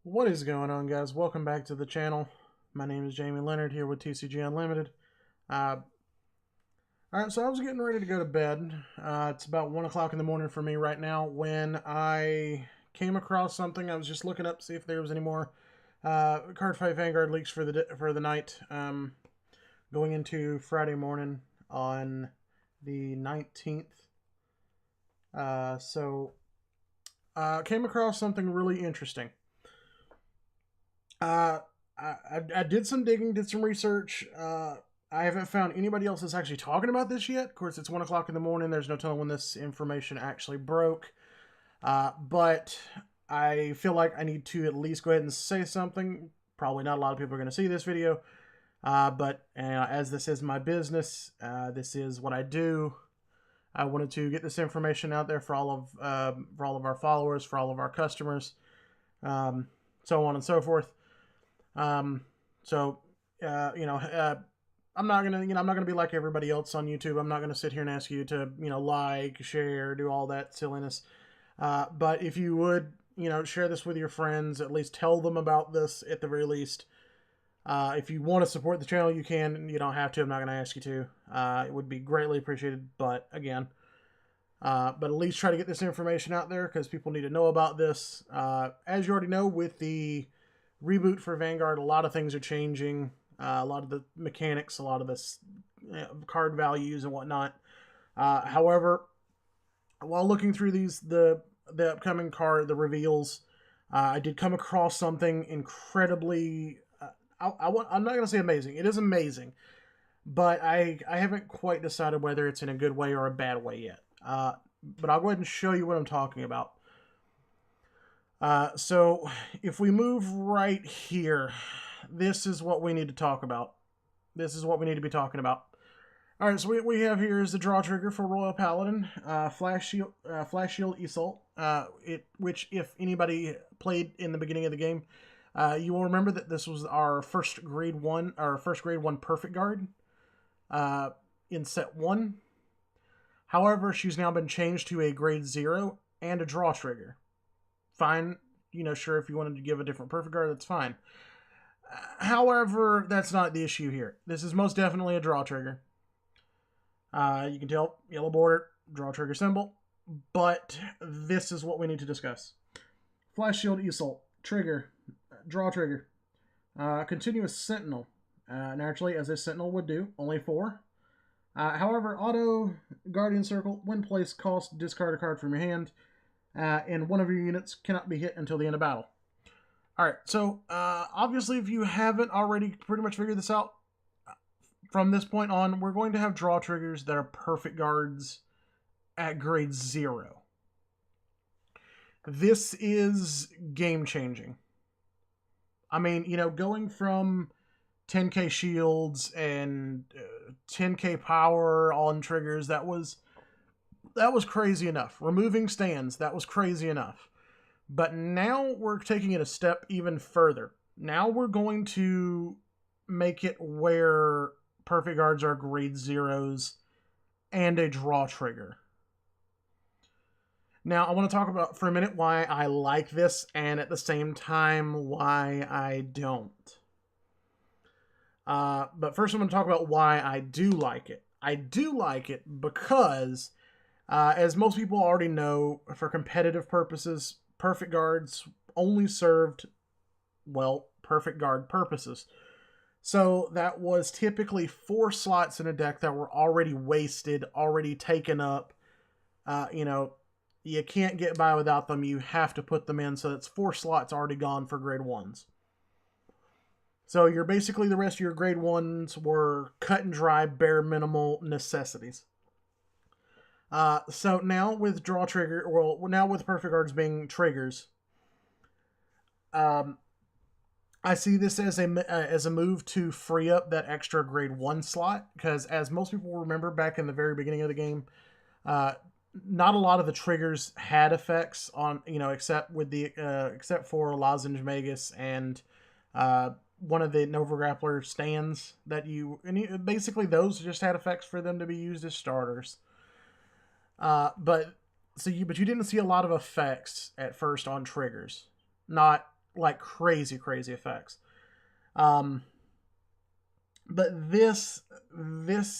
What is going on, guys? Welcome back to the channel. My name is Jamie Leonard here with TCG Unlimited. Alright, so I was getting ready to go to bed. It's about 1 o'clock in the morning for me right now when I came across something. I was just looking up to see if there was any more Cardfight Vanguard leaks for the night going into Friday morning on the 19th. Came across something really interesting. I did some digging, did some research. I haven't found anybody else that's actually talking about this yet. Of course, it's 1 o'clock in the morning. There's no telling when this information actually broke. But I feel like I need to at least go ahead and say something. Probably not a lot of people are going to see this video. But as this is my business, this is what I do. I wanted to get this information out there for all of our followers, for all of our customers, so on and so forth. I'm not gonna be like everybody else on YouTube. I'm not gonna sit here and ask you to, like, share, do all that silliness. But if you would, share this with your friends, at least tell them about this at the very least. If you want to support the channel, you can. You don't have to. I'm not gonna ask you to. It would be greatly appreciated. But again, but at least try to get this information out there because people need to know about this. As you already know, with the reboot for Vanguard, a lot of things are changing. A lot of the mechanics, a lot of this card values and whatnot. However, while looking through the upcoming card, the reveals, I did come across something incredibly. I'm not going to say amazing. It is amazing, but I haven't quite decided whether it's in a good way or a bad way yet. But I'll go ahead and show you what I'm talking about. So if we move right here, this is what we need to talk about. This is what we need to be talking about. All right, so what we have here is the draw trigger for Royal Paladin, Flash Shield Iseult, which if anybody played in the beginning of the game, you will remember that this was our first grade 1 perfect guard in set 1. However, she's now been changed to a grade 0 and a draw trigger. Fine, sure, if you wanted to give a different perfect guard, that's fine. However, that's not the issue here. This is most definitely a draw trigger. You can tell, yellow border, draw trigger symbol. But this is what we need to discuss. Flash Shield Iseult, trigger, draw trigger. Continuous Sentinel. Naturally, as a Sentinel would do, only 4. However, auto Guardian Circle, when placed, cost, discard a card from your hand, and one of your units cannot be hit until the end of battle. Alright, so obviously if you haven't already pretty much figured this out, from this point on, we're going to have draw triggers that are perfect guards at grade 0. This is game-changing. I mean, going from 10k shields and 10k power on triggers, that was crazy enough. Removing stands, that was crazy enough. But now we're taking it a step even further. Now we're going to make it where perfect guards are grade 0s and a draw trigger. Now, I want to talk about for a minute why I like this and at the same time why I don't. But first I'm going to talk about why I do like it. I do like it because, as most people already know, for competitive purposes, perfect guards only served, perfect guard purposes. So that was typically 4 slots in a deck that were already wasted, already taken up. You can't get by without them. You have to put them in. So that's 4 slots already gone for grade 1s. So you're basically, the rest of your grade 1s were cut and dry, bare minimal necessities. So now with draw trigger, now with perfect guards being triggers, I see this as a move to free up that extra grade 1 slot, because as most people remember back in the very beginning of the game, not a lot of the triggers had effects on, except for Lozenge Magus and one of the Nova Grappler stands basically those just had effects for them to be used as starters. But you didn't see a lot of effects at first on triggers. Not like crazy effects. But this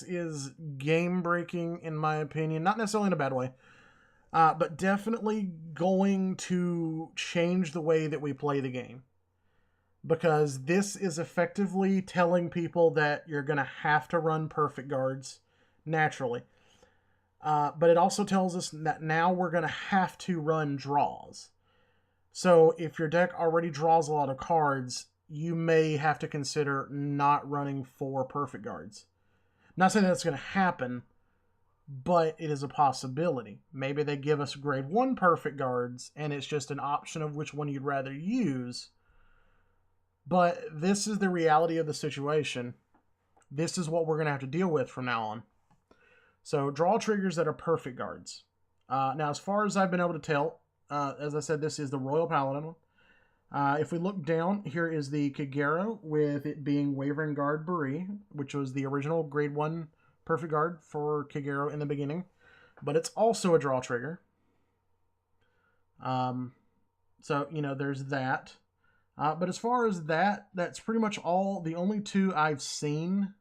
is game breaking in my opinion, not necessarily in a bad way, but definitely going to change the way that we play the game. Because this is effectively telling people that you're going to have to run perfect guards naturally. But it also tells us that now we're going to have to run draws. So if your deck already draws a lot of cards, you may have to consider not running 4 perfect guards. Not saying that's going to happen, but it is a possibility. Maybe they give us grade 1 perfect guards, and it's just an option of which one you'd rather use. But this is the reality of the situation. This is what we're going to have to deal with from now on. So draw triggers that are perfect guards. Now, as far as I've been able to tell, as I said, this is the Royal Paladin one. If we look down, here is the Kagero, with it being Wavering Guard Buri, which was the original grade 1 perfect guard for Kagero in the beginning. But it's also a draw trigger. So, there's that. But as far as that's pretty much all. The only 2 I've seen.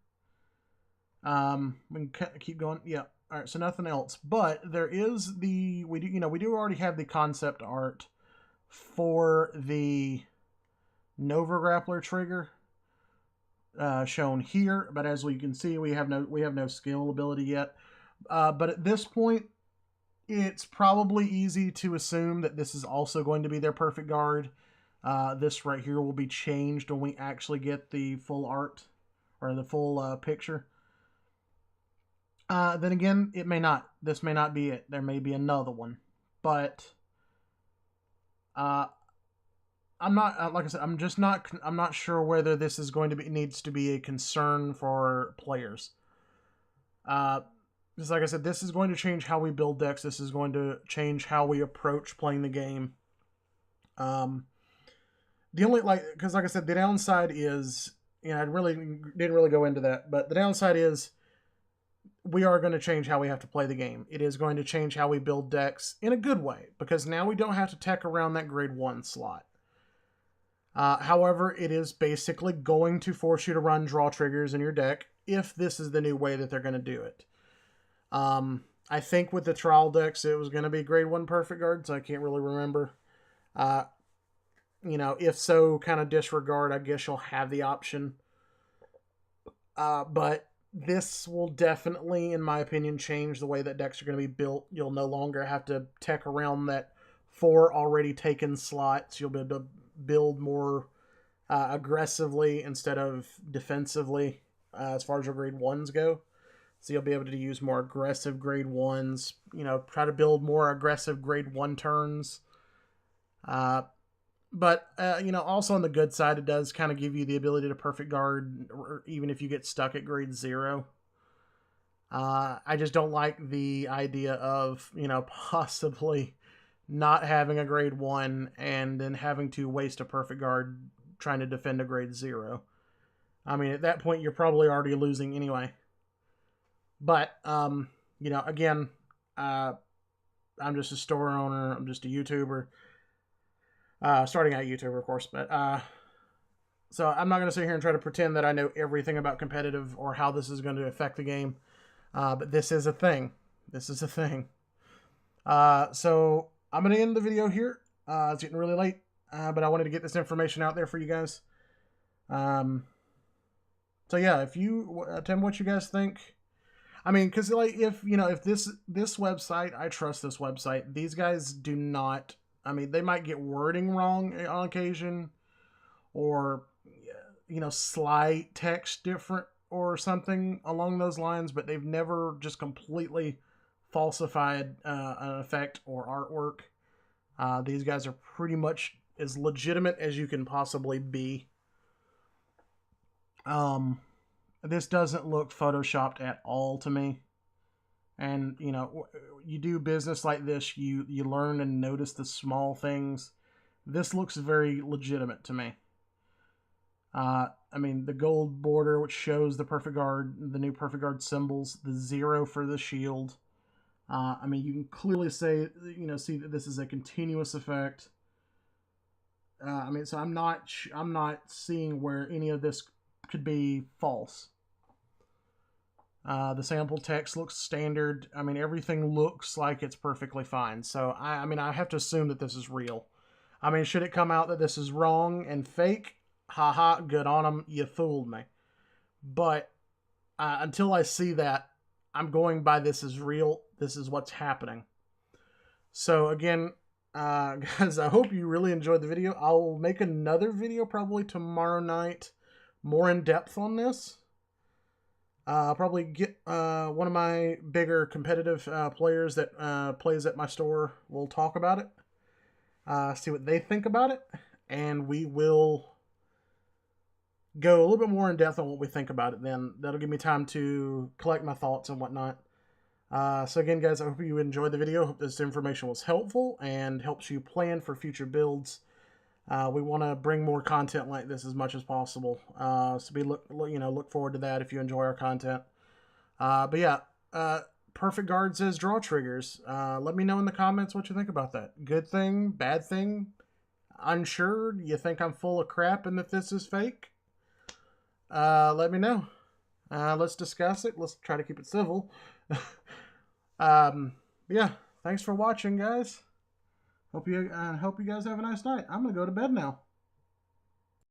We can keep going. Yeah. All right. So nothing else. But there is we do already have the concept art for the Nova Grappler trigger shown here. But as we can see, we have no skill ability yet. But at this point, it's probably easy to assume that this is also going to be their perfect guard. This right here will be changed when we actually get the full art or the full picture. Then again, it may not. This may not be it. There may be another one. But I'm not, like I said, I'm not sure whether this is going to needs to be a concern for players. Just like I said, this is going to change how we build decks. This is going to change how we approach playing the game. The only, because like I said, the downside is, I didn't really go into that, but the downside is we are going to change how we have to play the game. It is going to change how we build decks in a good way, because now we don't have to tech around that grade 1 slot. However, it is basically going to force you to run draw triggers in your deck if this is the new way that they're going to do it. I think with the trial decks, it was going to be grade 1 perfect guards. I can't really remember. If so, kind of disregard. I guess you'll have the option. But this will definitely, in my opinion, change the way that decks are going to be built. You'll no longer have to tech around that 4 already taken slots. You'll be able to build more aggressively instead of defensively as far as your grade 1s go. So you'll be able to use more aggressive grade 1s, try to build more aggressive grade 1 turns. But also on the good side, it does kind of give you the ability to perfect guard, even if you get stuck at grade 0. I just don't like the idea of, possibly not having a grade 1 and then having to waste a perfect guard trying to defend a grade 0. I mean, at that point, you're probably already losing anyway. But, again, I'm just a store owner. I'm just a YouTuber. Starting out YouTuber, of course. But, so I'm not going to sit here and try to pretend that I know everything about competitive or how this is going to affect the game. But this is a thing. This is a thing. So I'm going to end the video here. It's getting really late. But I wanted to get this information out there for you guys. So yeah, if you, Tim, what you guys think? I mean, because if this website, I trust this website. These guys do not. I mean, they might get wording wrong on occasion, or slight text different or something along those lines. But they've never just completely falsified an effect or artwork. These guys are pretty much as legitimate as you can possibly be. This doesn't look photoshopped at all to me. And, you do business like this, you learn and notice the small things. This looks very legitimate to me. I mean, the gold border, which shows the perfect guard, the new perfect guard symbols, the 0 for the shield. I mean, you can clearly see that this is a continuous effect. I mean, so I'm not seeing where any of this could be false. The sample text looks standard. I mean, everything looks like it's perfectly fine. So I mean, I have to assume that this is real. I mean, should it come out that this is wrong and fake? Haha, good on them. You fooled me. But until I see that, I'm going by this is real. This is what's happening. So again, guys, I hope you really enjoyed the video. I'll make another video probably tomorrow night, more in depth on this. I'll probably get one of my bigger competitive players that plays at my store. We'll talk about it, see what they think about it, and we will go a little bit more in depth on what we think about it. Then that'll give me time to collect my thoughts and whatnot. So again, guys, I hope you enjoyed the video. Hope this information was helpful and helps you plan for future builds. We want to bring more content like this as much as possible. So look forward to that if you enjoy our content. But yeah, Perfect Guard says draw triggers. Let me know in the comments what you think about that. Good thing, bad thing, unsure. You think I'm full of crap and that this is fake? Let me know. Let's discuss it. Let's try to keep it civil. Yeah, thanks for watching, guys. Hope you guys have a nice night. I'm gonna go to bed now.